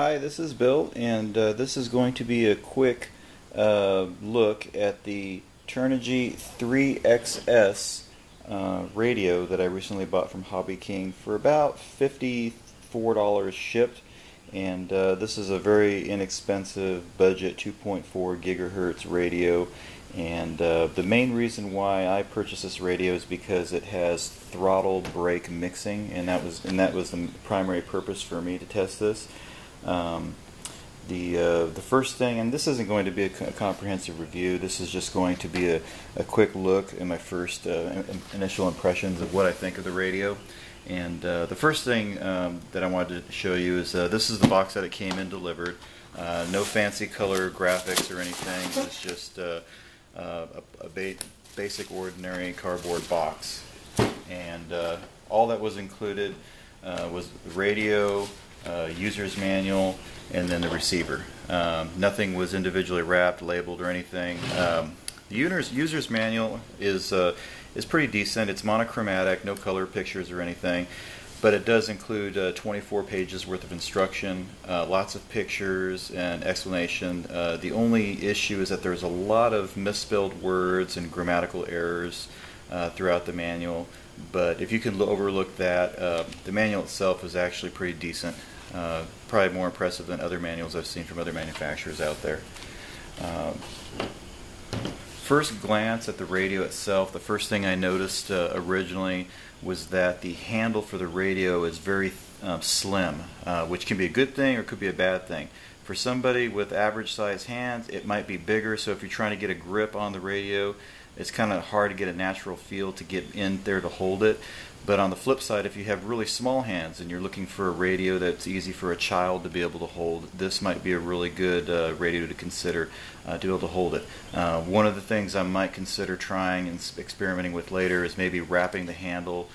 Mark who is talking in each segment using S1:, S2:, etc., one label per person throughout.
S1: Hi, this is Bill, and this is going to be a quick look at the Turnigy 3XS radio that I recently bought from Hobby King for about $54 shipped. And this is a very inexpensive budget 2.4 gigahertz radio. And the main reason why I purchased this radio is because it has throttle brake mixing, and that was the primary purpose for me to test this. The first thing, and this isn't going to be a comprehensive review, this is just going to be a quick look at my first initial impressions of what I think of the radio. And the first thing that I wanted to show you is this is the box that it came in delivered. No fancy color graphics or anything, it's just a basic ordinary cardboard box. And all that was included was the radio, user's manual, and then the receiver. Nothing was individually wrapped, labeled, or anything. The user's manual is pretty decent. It's monochromatic, no color pictures or anything, but it does include 24 pages worth of instruction, lots of pictures and explanation. The only issue is that there's a lot of misspelled words and grammatical errors throughout the manual. But if you can overlook that, the manual itself is actually pretty decent. Probably more impressive than other manuals I've seen from other manufacturers out there. First glance at the radio itself, the first thing I noticed originally was that the handle for the radio is very slim, which can be a good thing or could be a bad thing. For somebody with average sized hands, it might be bigger, so if you're trying to get a grip on the radio, it's kind of hard to get a natural feel to get in there to hold it. But on the flip side, if you have really small hands and you're looking for a radio that's easy for a child to be able to hold, this might be a really good radio to consider to be able to hold it. One of the things I might consider trying and experimenting with later is maybe wrapping the handle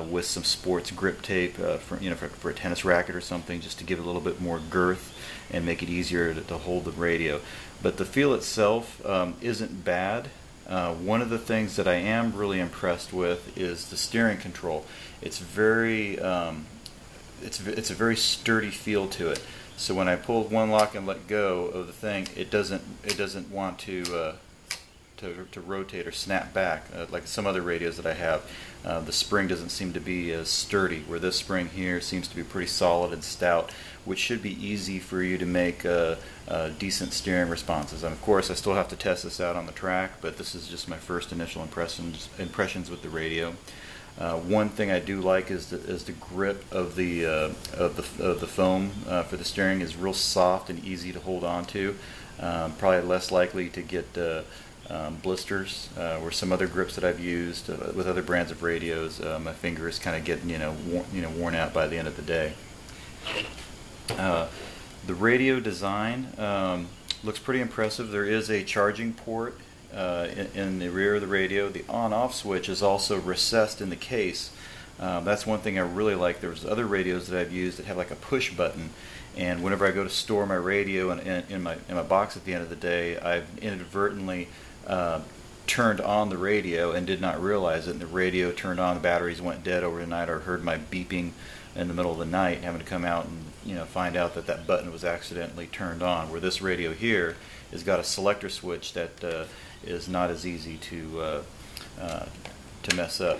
S1: with some sports grip tape for a tennis racket or something, just to give it a little bit more girth and make it easier to hold the radio. But the feel itself isn't bad. One of the things that I am really impressed with is the steering control. It's very, it's a very sturdy feel to it. So when I pull one lock and let go of the thing, it doesn't want to rotate or snap back like some other radios that I have. The spring doesn't seem to be as sturdy, where this spring here seems to be pretty solid and stout, which should be easy for you to make decent steering responses. And of course, I still have to test this out on the track, but this is just my first initial impressions with the radio. One thing I do like is the grip of the foam for the steering is real soft and easy to hold on to. Probably less likely to get blisters or some other grips that I've used with other brands of radios. My fingers kind of getting worn out by the end of the day. The radio design looks pretty impressive. There is a charging port in the rear of the radio. The on-off switch is also recessed in the case. That's one thing I really like. There's other radios that I've used that have like a push button, and whenever I go to store my radio in my box at the end of the day, I've inadvertently turned on the radio and did not realize it, and the radio turned on, the batteries went dead over the night, or heard my beeping in the middle of the night, having to come out and find out that button was accidentally turned on. Where this radio here has got a selector switch that is not as easy to mess up.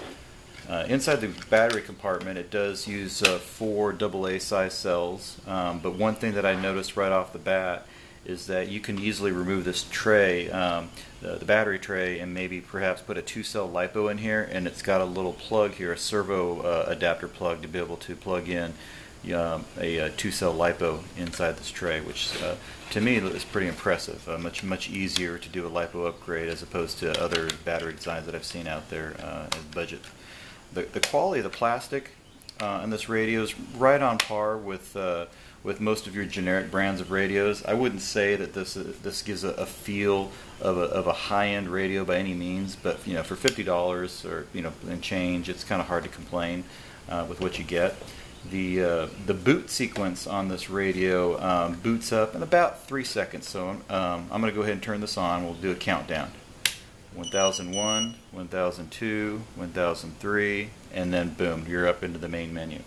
S1: Inside the battery compartment, it does use 4 AA size cells, but one thing that I noticed right off the bat is that you can easily remove this tray, the battery tray, and maybe perhaps put a 2-cell LiPo in here, and it's got a little plug here, a servo adapter plug, to be able to plug in a 2-cell LiPo inside this tray, which to me is pretty impressive. Much easier to do a LiPo upgrade as opposed to other battery designs that I've seen out there as budget. The quality of the plastic on this radio is right on par with most of your generic brands of radios. I wouldn't say that this gives a feel of a high-end radio by any means, but for $50 or and change, it's kind of hard to complain with what you get. The boot sequence on this radio boots up in about 3 seconds. So I'm going to go ahead and turn this on. We'll do a countdown. 1001, 1002, 1003, and then boom, you're up into the main menu.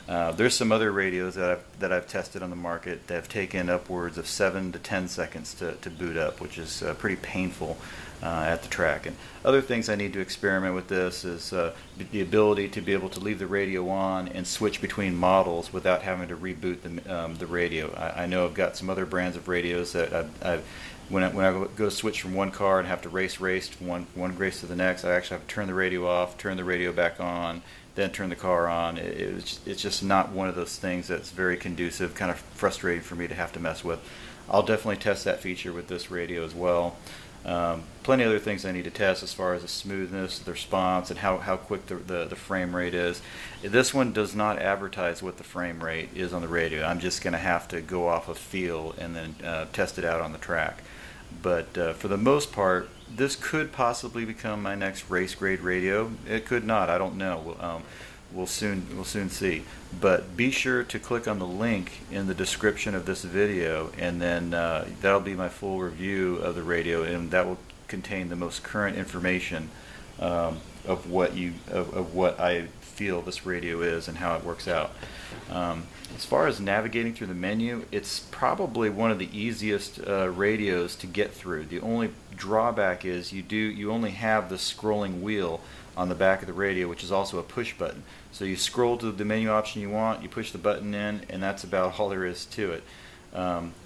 S1: There's some other radios that I've tested on the market that have taken upwards of 7 to 10 seconds to boot up, which is pretty painful at the track. And other things I need to experiment with this is the ability to be able to leave the radio on and switch between models without having to reboot the radio. I know I've got some other brands of radios that when I go switch from one car and have to race from one race to the next, I actually have to turn the radio off, turn the radio back on, then turn the car on. It's just not one of those things that's very conducive, kind of frustrating for me to have to mess with. I'll definitely test that feature with this radio as well. Plenty of other things I need to test as far as the smoothness, the response, and how quick the frame rate is. This one does not advertise what the frame rate is on the radio. I'm just going to have to go off of feel and then test it out on the track. But for the most part, this could possibly become my next race grade radio. It could not. I don't know. We'll soon see. But be sure to click on the link in the description of this video, and then that'll be my full review of the radio, and that will contain the most current information of what I feel this radio is and how it works out. As far as navigating through the menu, it's probably one of the easiest radios to get through. The only drawback is you only have the scrolling wheel on the back of the radio, which is also a push button. So you scroll to the menu option you want, you push the button in, and that's about all there is to it.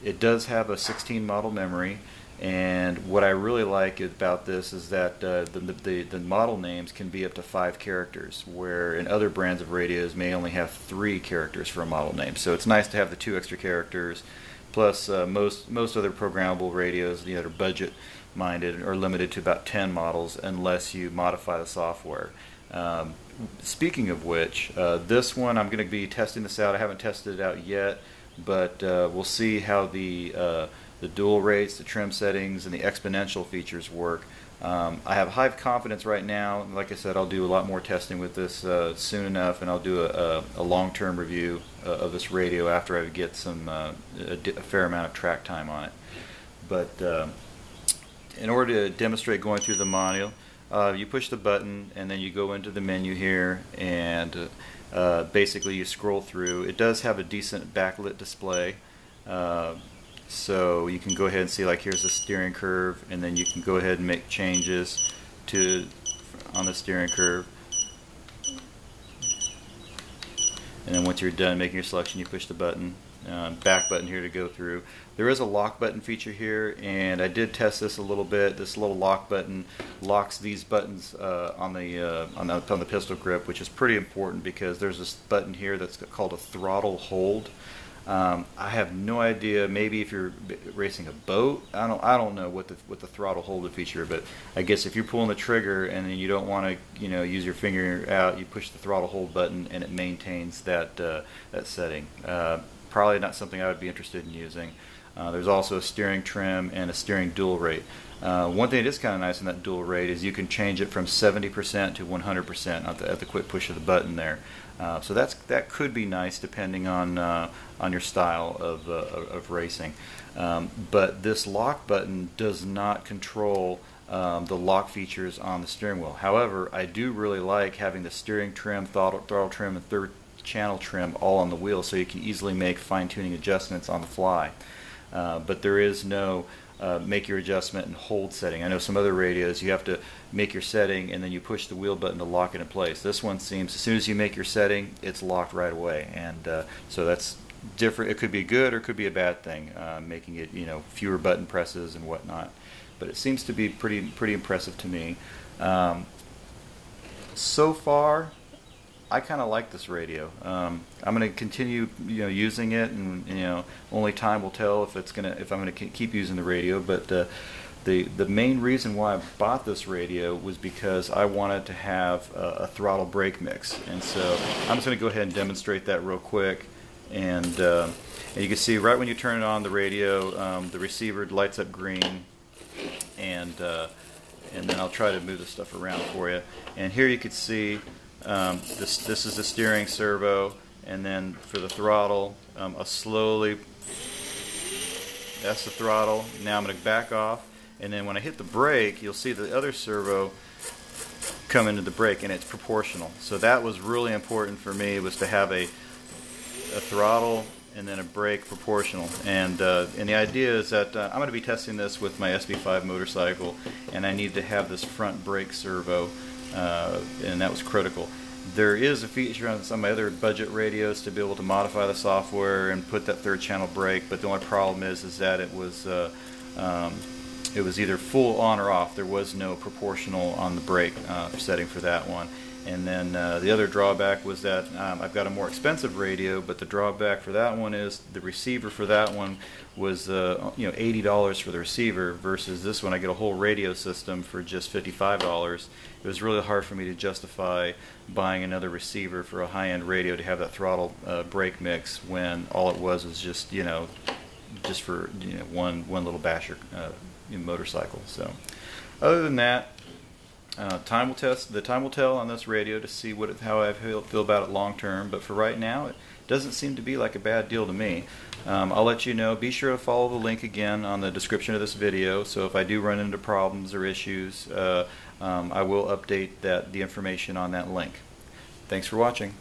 S1: It does have a 16 model memory, and what I really like about this is that the model names can be up to 5 characters, where in other brands of radios may only have 3 characters for a model name. So it's nice to have the 2 extra characters. Plus, most other programmable radios that are budget minded are limited to about 10 models unless you modify the software. Speaking of which, this one I'm going to be testing this out. I haven't tested it out yet, but we'll see how the dual rates, the trim settings, and the exponential features work. I have high confidence right now. Like I said, I'll do a lot more testing with this soon enough, and I'll do a long-term review of this radio after I get a fair amount of track time on it. But in order to demonstrate going through the manual, you push the button and then you go into the menu here, and basically you scroll through. It does have a decent backlit display, so you can go ahead and see, like, here's the steering curve, and then you can go ahead and make changes on the steering curve. And then once you're done making your selection, you push the button, back button here to go through. There is a lock button feature here, and I did test this a little bit. This little lock button locks these buttons on the pistol grip, which is pretty important because there's this button here that's called a throttle hold. I have no idea. Maybe if you're racing a boat, I don't know what the throttle hold feature. But I guess if you're pulling the trigger and then you don't want to use your finger out, you push the throttle hold button and it maintains that setting. Probably not something I would be interested in using. There's also a steering trim and a steering dual rate. One thing that is kind of nice in that dual rate is you can change it from 70% to 100% at the quick push of the button there. So that could be nice depending on your style of racing. But this lock button does not control the lock features on the steering wheel. However, I do really like having the steering trim, throttle trim, and third channel trim all on the wheel, so you can easily make fine-tuning adjustments on the fly. But there is no make your adjustment and hold setting. I know some other radios you have to make your setting and then you push the wheel button to lock it in place. This one seems as soon as you make your setting, it's locked right away, and so that's different. It could be good or it could be a bad thing, making it fewer button presses and whatnot. But it seems to be pretty impressive to me. So far, I kind of like this radio. I'm going to continue, using it, and only time will tell if I'm going to keep using the radio. But the main reason why I bought this radio was because I wanted to have a throttle brake mix, and so I'm just going to go ahead and demonstrate that real quick. And you can see right when you turn it on the radio, the receiver lights up green, and then I'll try to move this stuff around for you. And here you can see. This is the steering servo, and then for the throttle, that's the throttle. Now I'm going to back off, and then when I hit the brake, you'll see the other servo come into the brake, and it's proportional. So that was really important for me, was to have a a throttle and then a brake proportional. And the idea is that I'm going to be testing this with my SB5 motorcycle, and I need to have this front brake servo, and that was critical. There is a feature on some of my other budget radios to be able to modify the software and put that third channel brake, but the only problem is that it was either full on or off. There was no proportional on the brake setting for that one. And then the other drawback was that I've got a more expensive radio, but the drawback for that one is the receiver for that one was $80 for the receiver, versus this one I get a whole radio system for just $55. It was really hard for me to justify buying another receiver for a high-end radio to have that throttle brake mix when all it was just just for one little basher motorcycle. So other than that, time will tell on this radio to see how I feel about it long term, but for right now it doesn't seem to be like a bad deal to me. I'll let you know. Be sure to follow the link again on the description of this video, so if I do run into problems or issues, I will update the information on that link. Thanks for watching.